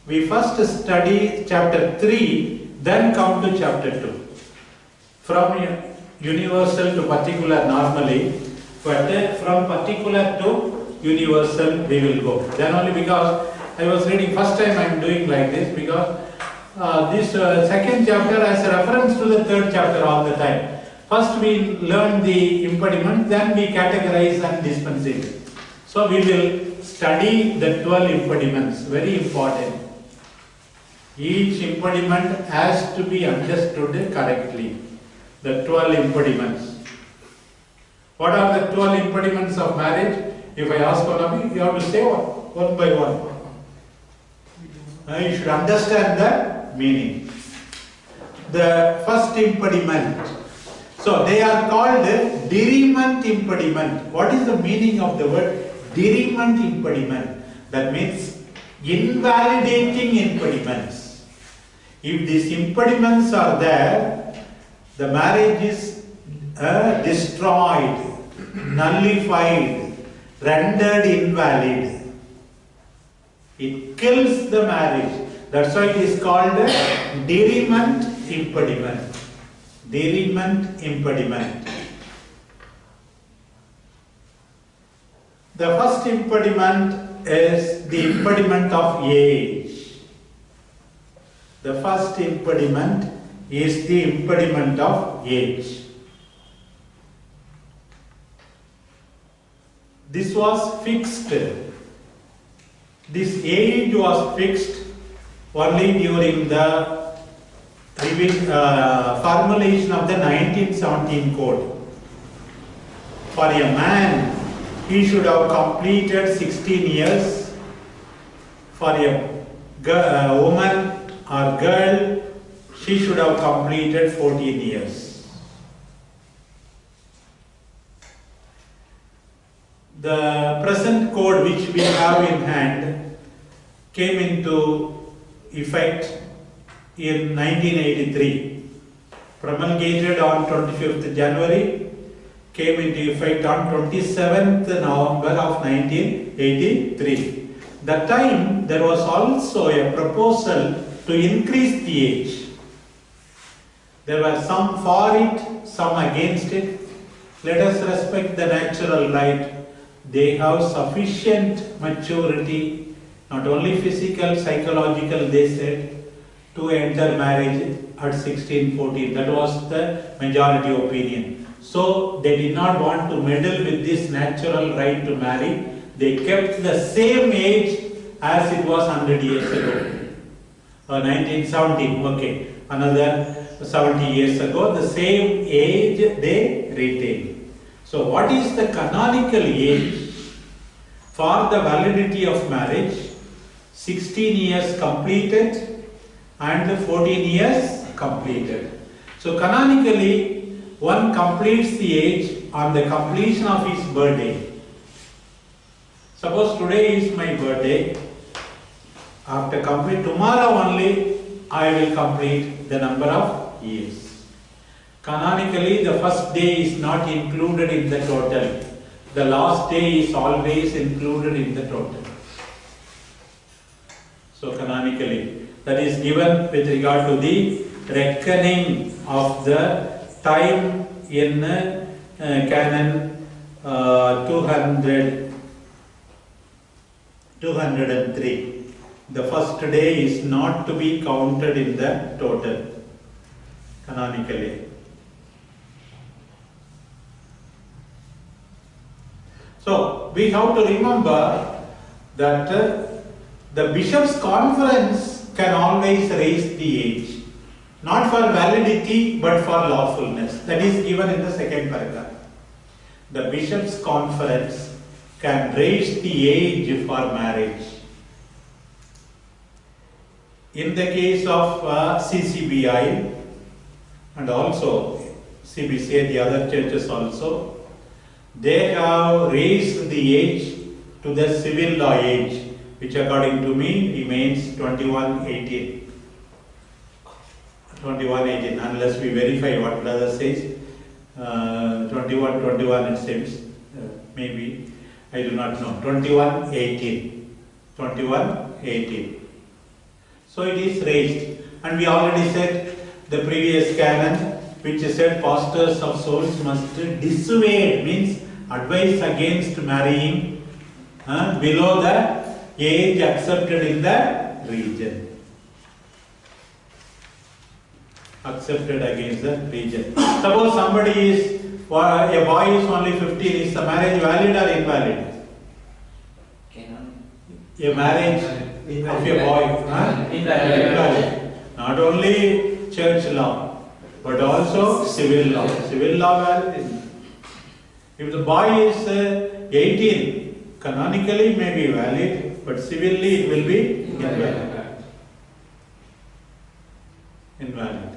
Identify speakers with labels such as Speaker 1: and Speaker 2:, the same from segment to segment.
Speaker 1: we first study chapter 3, then come to chapter 2. From universal to particular normally, but from particular to universal we will go. Then only, because I was reading, first time I am doing like this, because this second chapter has a reference to the third chapter all the time. First we learn the impediment, then we categorize and dispense it. So we will study the 12 impediments, very important. Each impediment has to be understood correctly. The 12 impediments. What are the 12 impediments of marriage? If I ask one of you, you have to say one by one. You should understand the meaning. The first impediment. So they are called derailment impediment. What is the meaning of the word derailment impediment? That means invalidating impediments. If these impediments are there, the marriage is destroyed, nullified, rendered invalid. It kills the marriage. That's why it is called derailment impediment. Derailment impediment. The first impediment is the impediment of age. The first impediment is the impediment of age. This was fixed. This age was fixed only during the formulation of the 1917 code. For a man, he should have completed 16 years. For a woman or girl, she should have completed 14 years. The present code which we have in hand came into effect in 1983, promulgated on 25th January, came into effect on 27th November of 1983. That time there was also a proposal to increase the age. There were some for it, some against it. Let us respect the natural right. They have sufficient maturity, not only physical, psychological, they said, to enter marriage at 16, 14. That was the majority opinion. So they did not want to meddle with this natural right to marry. They kept the same age as it was 100 years ago. 1917, okay. Another 70 years ago, the same age they retained. So what is the canonical age for the validity of marriage? 16 years completed and 14 years completed. So canonically, one completes the age on the completion of his birthday. Suppose today is my birthday. After tomorrow only, I will complete the number of years. Canonically, the first day is not included in the total. The last day is always included in the total. So canonically, that is given with regard to the reckoning of the time in Canon 203. The first day is not to be counted in the total, canonically. So we have to remember that the bishop's conference can always raise the age, not for validity but for lawfulness. That is given in the second paragraph. The bishop's conference can raise the age for marriage. In the case of CCBI and also CBCI, the other churches also, they have raised the age to the civil law age, which according to me remains 2118. 2118, unless we verify what brother says. 2121 it seems, maybe, I do not know. 2118. 2118. So it is raised. And we already said the previous canon, which said pastors of souls must dissuade, means advise against marrying below the age accepted in the region. Accepted against the region. Suppose somebody is, a boy is only 15, is the marriage valid or invalid? A marriage of a boy, invalid. Not only church law, but also civil law. Civil law valid. If the boy is 18, canonically it may be valid, but civilly it will be invalid. Invalid.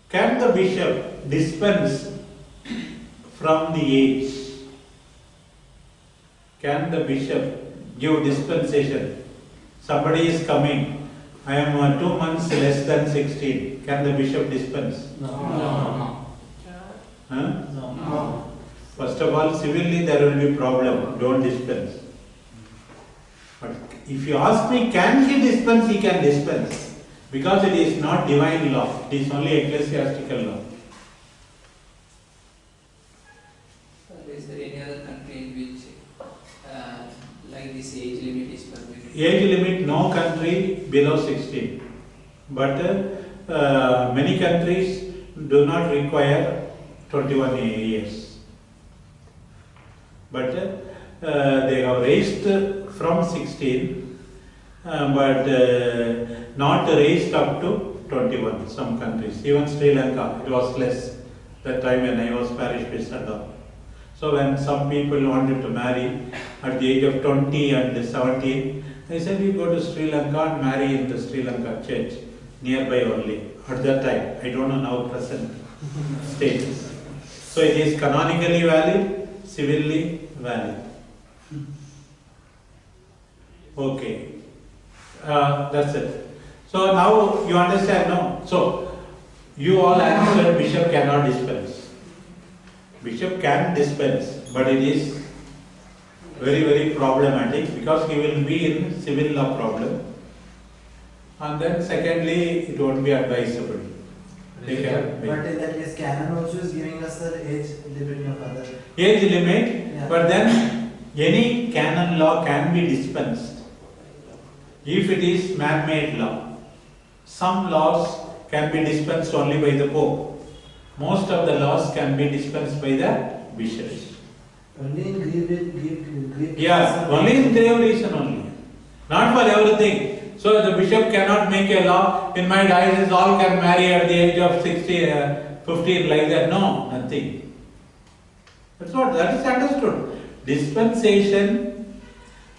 Speaker 1: Can the bishop dispense from the age? Can the bishop give dispensation? Somebody is coming. I am 2 months less than 16. Can the bishop dispense?
Speaker 2: No.
Speaker 1: No. First of all, civilly there will be problem. Don't dispense. But if you ask me, can he dispense? He can dispense. Because it is not divine law. It is only ecclesiastical law.
Speaker 2: Is there any other country in which like this age limit is permitted?
Speaker 1: Age limit, no country below 16. But many countries do not require 21 years. But they have raised from 16, but not raised up to 21. Some countries, even Sri Lanka, it was less that time when I was parish bishop. So when some people wanted to marry at the age of 20 and 17, they said you go to Sri Lanka and marry in the Sri Lanka church, nearby only. At that time, I don't know now present status. So it is canonically valid, civilly valid. Okay, that's it. So now you understand, no? So you all answered bishop cannot dispense. Bishop can dispense, but it is very, very problematic because he will be in civil law problem. And then secondly, it won't be advisable.
Speaker 3: But in that case, canon also is giving us the age limit of other.
Speaker 1: Age limit,
Speaker 3: Yeah.
Speaker 1: but then any canon law can be dispensed if it is man-made law. Some laws can be dispensed only by the Pope. Most of the laws can be dispensed by the bishops.
Speaker 3: Only in grave
Speaker 1: Yeah, only in grave reason only. Not for everything. So the bishop cannot make a law, in my diocese all can marry at the age of 15 like that. No, nothing. That's what, that is understood. Dispensation,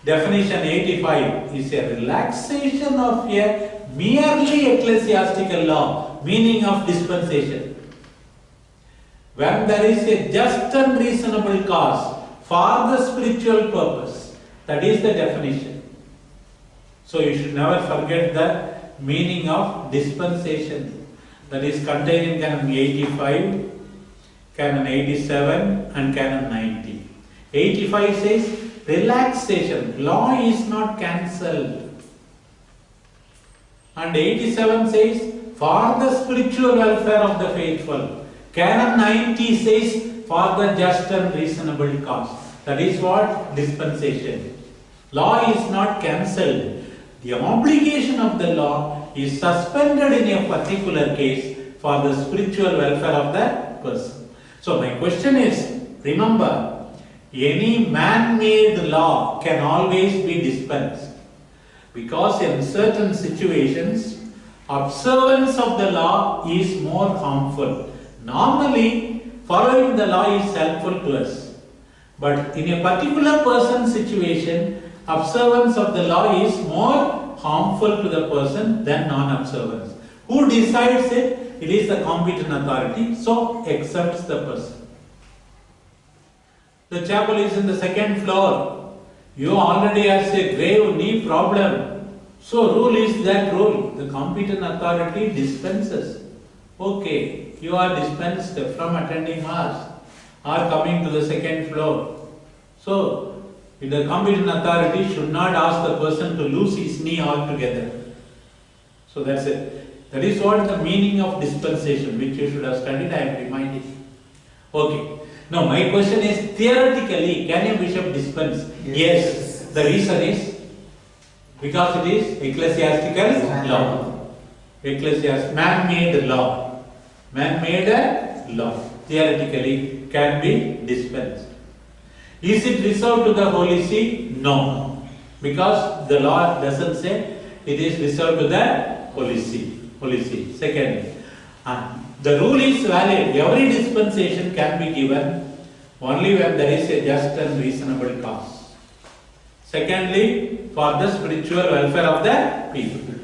Speaker 1: definition 85 is a relaxation of a merely ecclesiastical law, meaning of dispensation. When there is a just and reasonable cause for the spiritual purpose, that is the definition. So you should never forget the meaning of dispensation. That is contained in Canon 85, Canon 87 and Canon 90. 85 says relaxation, law is not cancelled. And 87 says for the spiritual welfare of the faithful. Canon 90 says for the just and reasonable cause. That is what dispensation. Law is not cancelled. The obligation of the law is suspended in a particular case for the spiritual welfare of the person. So my question is, remember, any man-made law can always be dispensed. Because in certain situations, observance of the law is more harmful. Normally, following the law is helpful to us. But in a particular person's situation, observance of the law is more harmful to the person than non-observance. Who decides it? It is the competent authority, so accepts the person. The chapel is in the second floor. You already have a grave knee problem. So rule is that rule. The competent authority dispenses. Okay, you are dispensed from attending mass or coming to the second floor. So The competent authority should not ask the person to lose his knee altogether. So that's it. That is what the meaning of dispensation, which you should have studied, I am reminding. Okay. Now my question is, theoretically, can a bishop dispense? Yes. The reason is, because it is ecclesiastical law. Man-made law. Man-made law. Theoretically can be dispensed. Is it reserved to the Holy See? No. Because the law doesn't say it is reserved to the Holy See. Secondly, the rule is valid. Every dispensation can be given only when there is a just and reasonable cause. Secondly, for the spiritual welfare of the people.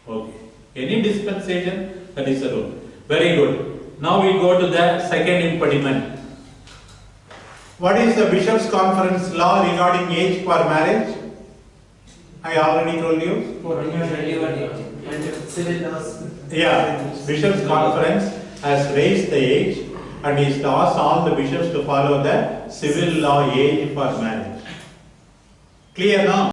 Speaker 1: Okay. Any dispensation, that is the rule. Very good. Now we go to the second impediment. What is the Bishops' Conference law regarding age for marriage? I already told you.
Speaker 2: 21 age.
Speaker 3: Civil laws.
Speaker 1: Yeah, Bishops' Conference has raised the age and is to ask all the bishops to follow the civil law age for marriage. Clear now?